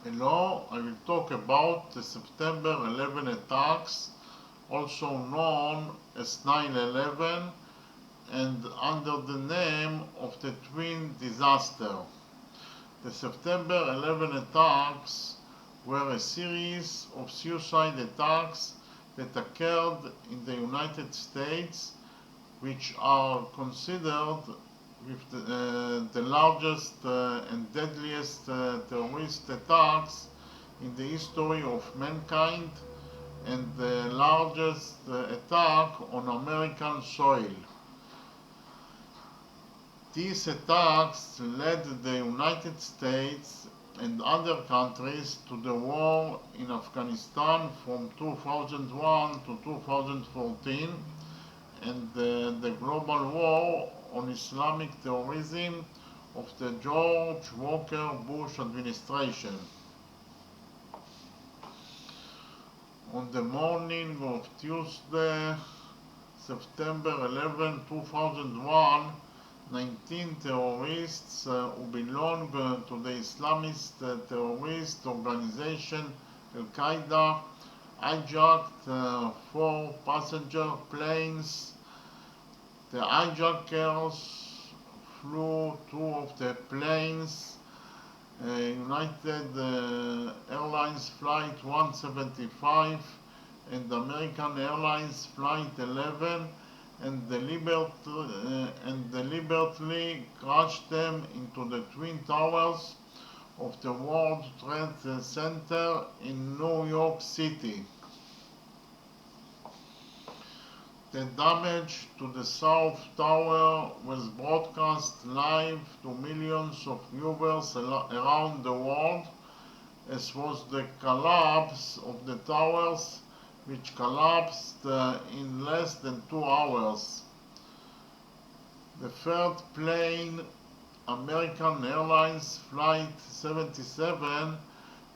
Hello, I will talk about the September 11 attacks, also known as 9/11, and under the name of the Twin Disaster. The September 11 attacks were a series of suicide attacks that occurred in the United States, which are considered with the largest and deadliest terrorist attacks in the history of mankind and the largest attack on American soil. These attacks led the United States and other countries to the war in Afghanistan from 2001 to 2014 and the global war on Islamic terrorism of the George Walker Bush administration. On the morning of Tuesday, September 11, 2001, 19 terrorists who belong to the Islamist terrorist organization Al-Qaeda hijacked 4 passenger planes. The hijackers flew 2 of the planes, United Airlines Flight 175 and American Airlines Flight 11, and deliberately crashed them into the Twin Towers of the World Trade Center in New York City. The damage to the South Tower was broadcast live to millions of viewers around the world, as was the collapse of the towers, which collapsed in less than 2 hours. The third plane, American Airlines Flight 77,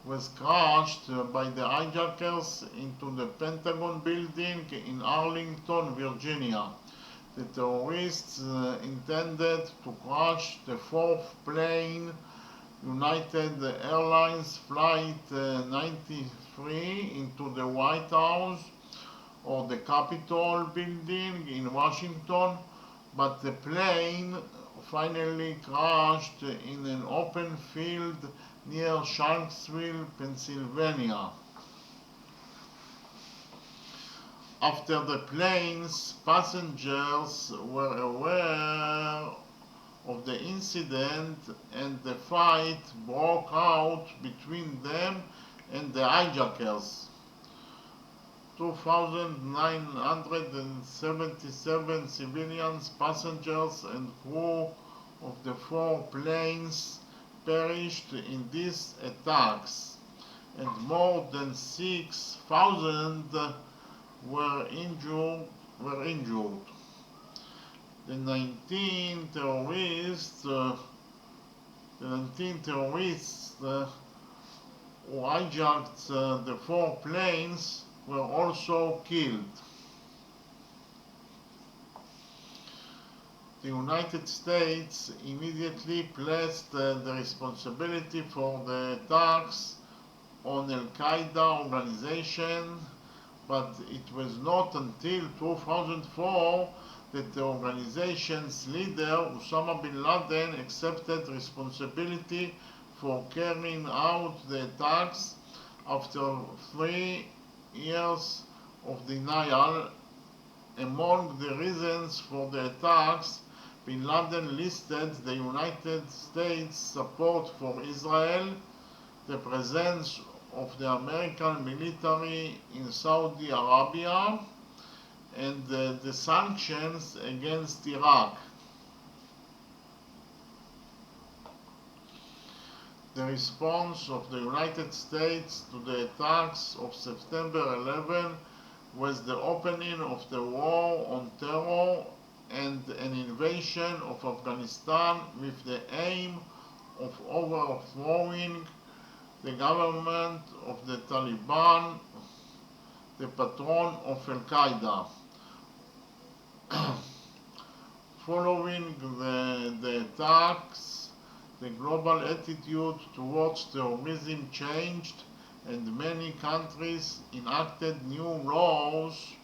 was crashed by the hijackers into the Pentagon building in Arlington, Virginia. The terrorists intended to crash the 4th plane, United Airlines Flight 93, into the White House or the Capitol building in Washington, but the plane finally crashed in an open field near Shanksville, Pennsylvania. After the plane's passengers were aware of the incident and the fight broke out between them and the hijackers. 2,977 civilians, passengers and crew of the 4 planes perished in these attacks, and more than 6,000 were injured. The 19 terrorists who hijacked the 4 planes were also killed. The United States immediately placed the responsibility for the attacks on Al-Qaeda organization, but it was not until 2004 that the organization's leader, Osama bin Laden, accepted responsibility for carrying out the attacks after 3 years of denial. Among the reasons for the attacks, bin Laden listed the United States support for Israel, the presence of the American military in Saudi Arabia, and the sanctions against Iraq. The response of the United States to the attacks of September 11 was the opening of the war on terror and an invasion of Afghanistan with the aim of overthrowing the government of the Taliban, the patron of Al-Qaeda. Following the attacks, the global attitude towards terrorism changed, and many countries enacted new laws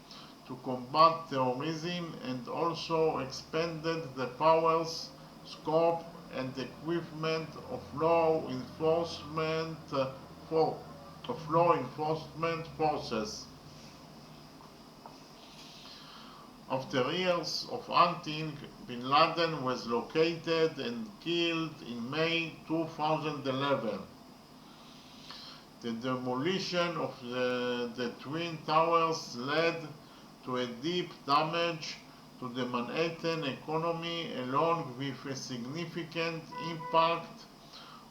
to combat terrorism and also expanded the powers, scope, and equipment of law enforcement forces. After years of hunting, bin Laden was located and killed in May 2011. The demolition of the Twin Towers led to a deep damage to the Manhattan economy, along with a significant impact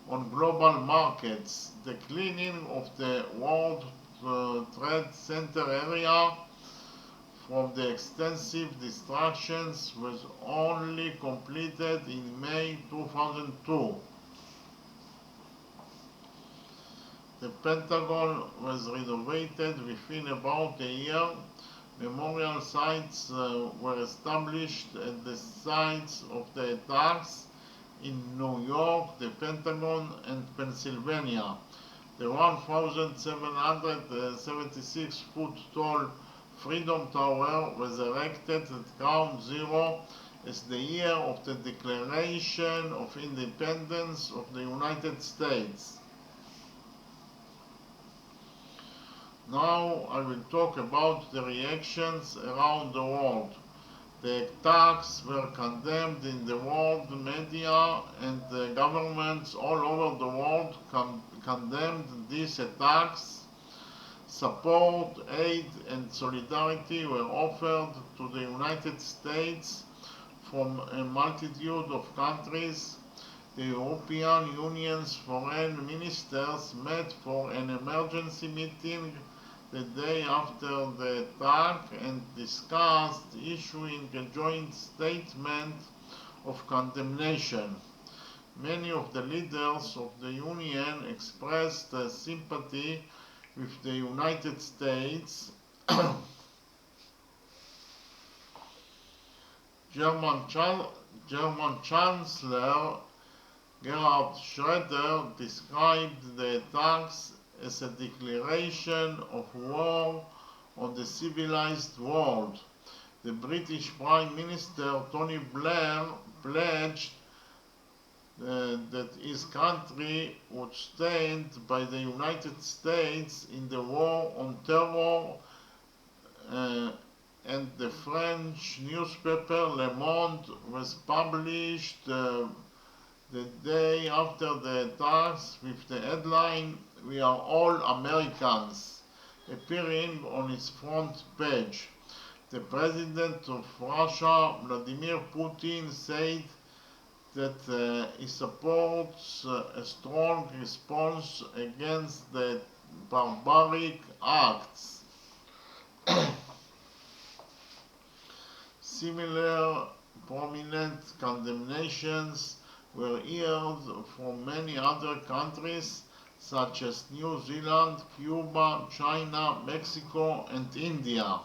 on global markets. The cleaning of the World Trade Center area from the extensive destructions was only completed in May 2002. The Pentagon was renovated within about a year. Memorial sites were established at the sites of the attacks in New York, the Pentagon, and Pennsylvania. The 1,776-foot tall Freedom Tower was erected at Ground Zero as the year of the Declaration of Independence of the United States. Now I will talk about the reactions around the world. The attacks were condemned in the world media, and the governments all over the world condemned these attacks. Support, aid, and solidarity were offered to the United States from a multitude of countries. The European Union's foreign ministers met for an emergency meeting the day after the attack and discussed issuing a joint statement of condemnation. Many of the leaders of the Union expressed sympathy with the United States. German Chancellor Gerhard Schröder described the attacks as a declaration of war on the civilized world. The British Prime Minister Tony Blair pledged that his country would stand by the United States in the war on terror, and the French newspaper Le Monde was published the day after the attacks with the headline, "We are all Americans," appearing on its front page. The President of Russia, Vladimir Putin, said that he supports a strong response against the barbaric acts. Similar prominent condemnations were heard from many other countries such as New Zealand, Cuba, China, Mexico, and India.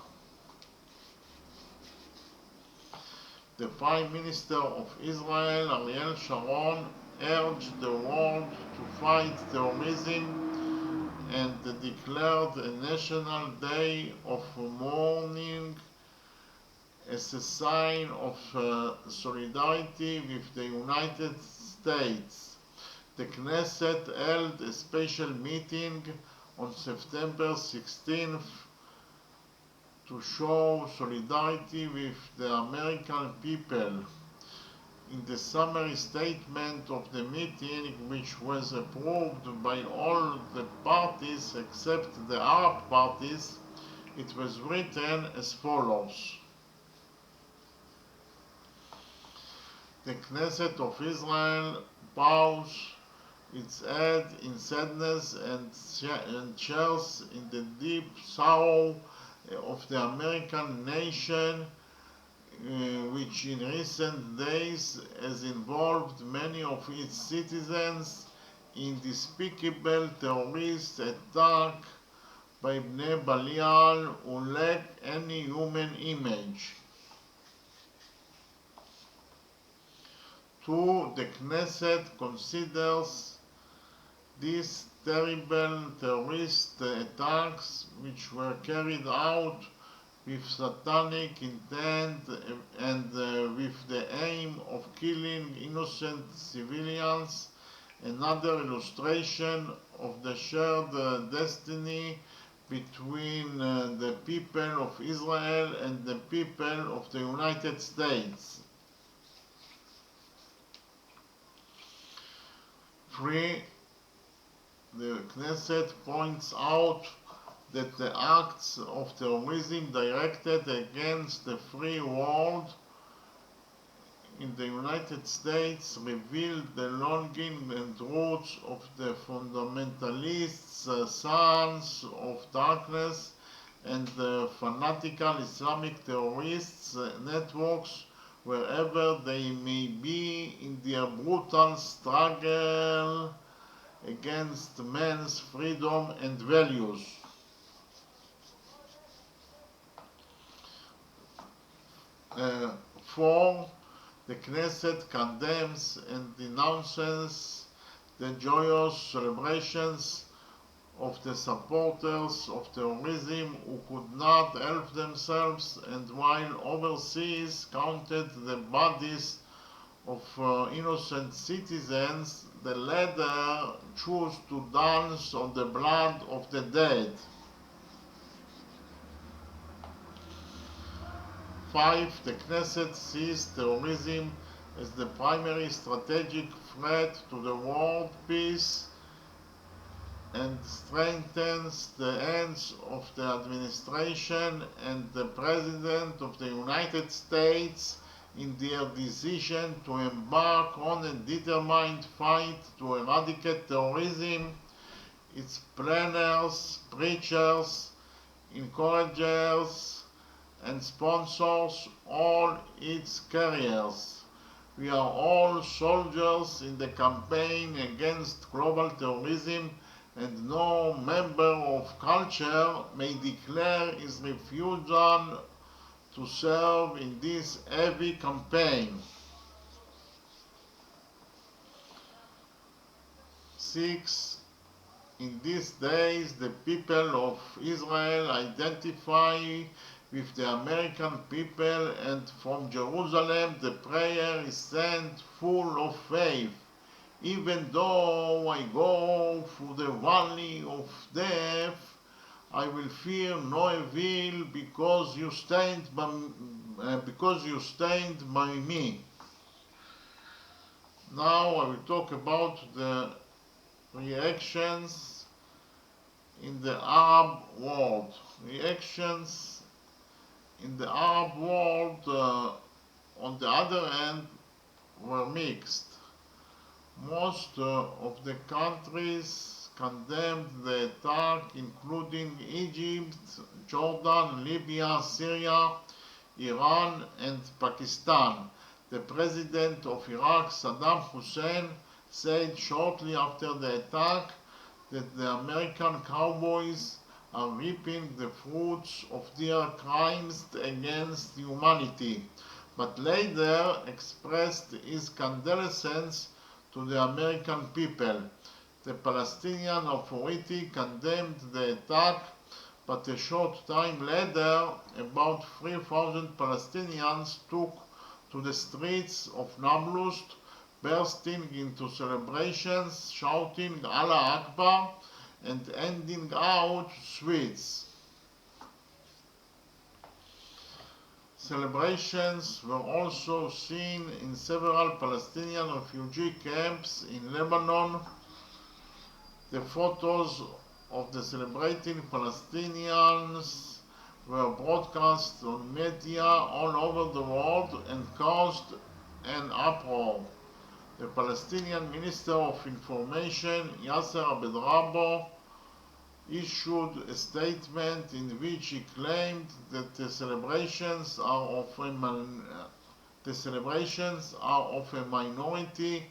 The Prime Minister of Israel, Ariel Sharon, urged the world to fight terrorism and declared a national day of mourning as a sign of solidarity with the United States. The Knesset held a special meeting on September 16th to show solidarity with the American people. In the summary statement of the meeting, which was approved by all the parties except the Arab parties, it was written as follows. The Knesset of Israel bows its head in sadness and shares in the deep sorrow of the American nation, which in recent days has involved many of its citizens in despicable terrorist attack by Bnei Belial who lack any human image. Two, the Knesset considers these terrible terrorist attacks, which were carried out with satanic intent and with the aim of killing innocent civilians, another illustration of the shared destiny between the people of Israel and the people of the United States. 3. The Knesset points out that the acts of terrorism directed against the free world in the United States reveal the longing and roots of the fundamentalists, sons of darkness, and the fanatical Islamic terrorists networks, wherever they may be in their brutal struggle against man's freedom and values. 4. The Knesset condemns and denounces the joyous celebrations of the supporters of terrorism who could not help themselves, and while overseas counted the bodies of innocent citizens, the latter choose to dance on the blood of the dead. 5. The Knesset sees terrorism as the primary strategic threat to the world peace and strengthens the hands of the administration and the President of the United States in their decision to embark on a determined fight to eradicate terrorism. Its planners, preachers, encouragers, and sponsors all its carriers. We are all soldiers in the campaign against global terrorism, and no member of culture may declare his refusal to serve in this heavy campaign. 6. In these days, the people of Israel identify with the American people, and from Jerusalem the prayer is sent full of faith. Even though I go through the valley of death, I will fear no evil, because you stand by me. Now I will talk about the reactions in the Arab world. Reactions in the Arab world, on the other hand, were mixed. Most of the countries condemned the attack, including Egypt, Jordan, Libya, Syria, Iran, and Pakistan. The president of Iraq, Saddam Hussein, said shortly after the attack that the American cowboys are reaping the fruits of their crimes against humanity, but later expressed his condolences to the American people. The Palestinian Authority condemned the attack, but a short time later, about 3,000 Palestinians took to the streets of Nablus, bursting into celebrations, shouting Allah Akbar, and handing out sweets. Celebrations were also seen in several Palestinian refugee camps in Lebanon. The photos of the celebrating Palestinians were broadcast on media all over the world and caused an uproar. The Palestinian Minister of Information, Yasser Abed-Rabo, issued a statement in which he claimed that the celebrations are of a minority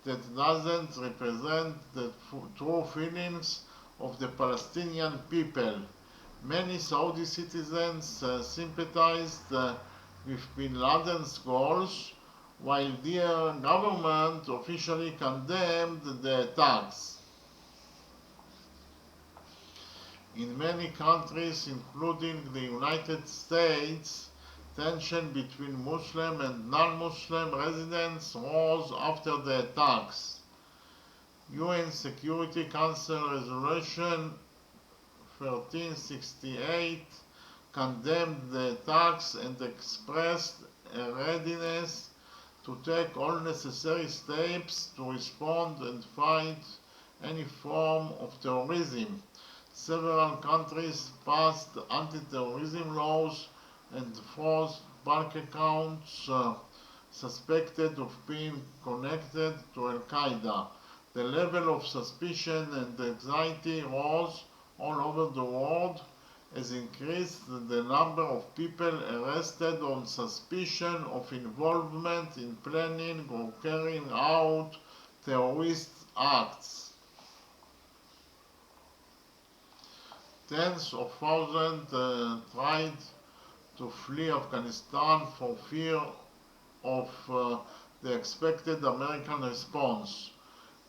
that doesn't represent the true feelings of the Palestinian people. Many Saudi citizens sympathized with bin Laden's goals, while their government officially condemned the attacks. In many countries, including the United States, tension between Muslim and non-Muslim residents rose after the attacks. UN Security Council Resolution 1368 condemned the attacks and expressed a readiness to take all necessary steps to respond and fight any form of terrorism. Several countries passed anti-terrorism laws and froze bank accounts suspected of being connected to Al-Qaeda. The level of suspicion and anxiety rose all over the world, has increased the number of people arrested on suspicion of involvement in planning or carrying out terrorist acts. Tens of thousands tried to flee Afghanistan for fear of the expected American response.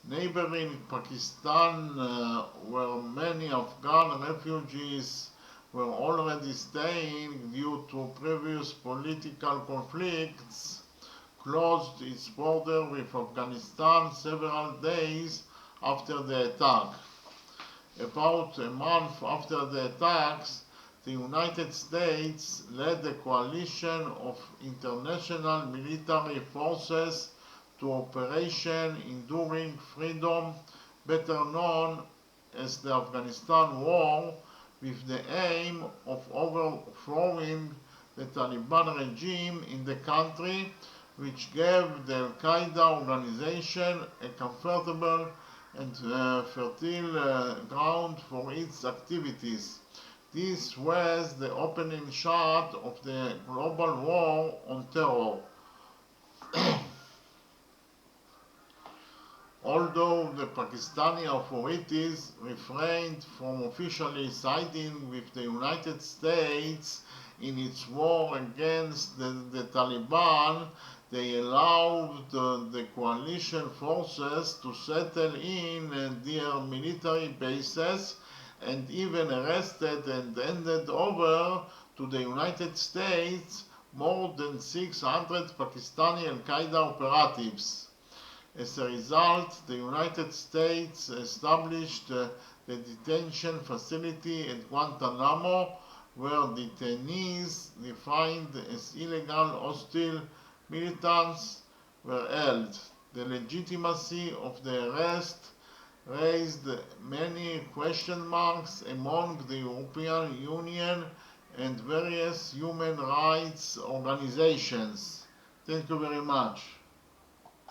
Neighboring Pakistan, where many Afghan refugees were already staying due to previous political conflicts, closed its border with Afghanistan several days after the attack. About a month after the attacks, the United States led a coalition of international military forces to Operation Enduring Freedom, better known as the Afghanistan War, with the aim of overthrowing the Taliban regime in the country, which gave the Al-Qaeda organization a comfortable and fertile ground for its activities. This was the opening shot of the global war on terror. Although the Pakistani authorities refrained from officially siding with the United States in its war against the Taliban, they allowed the coalition forces to settle in their military bases and even arrested and handed over to the United States more than 600 Pakistani Al-Qaeda operatives. As a result, the United States established the detention facility at Guantanamo, where detainees defined as illegal hostile militants were held. The legitimacy of the arrest raised many question marks among the European Union and various human rights organizations. Thank you very much.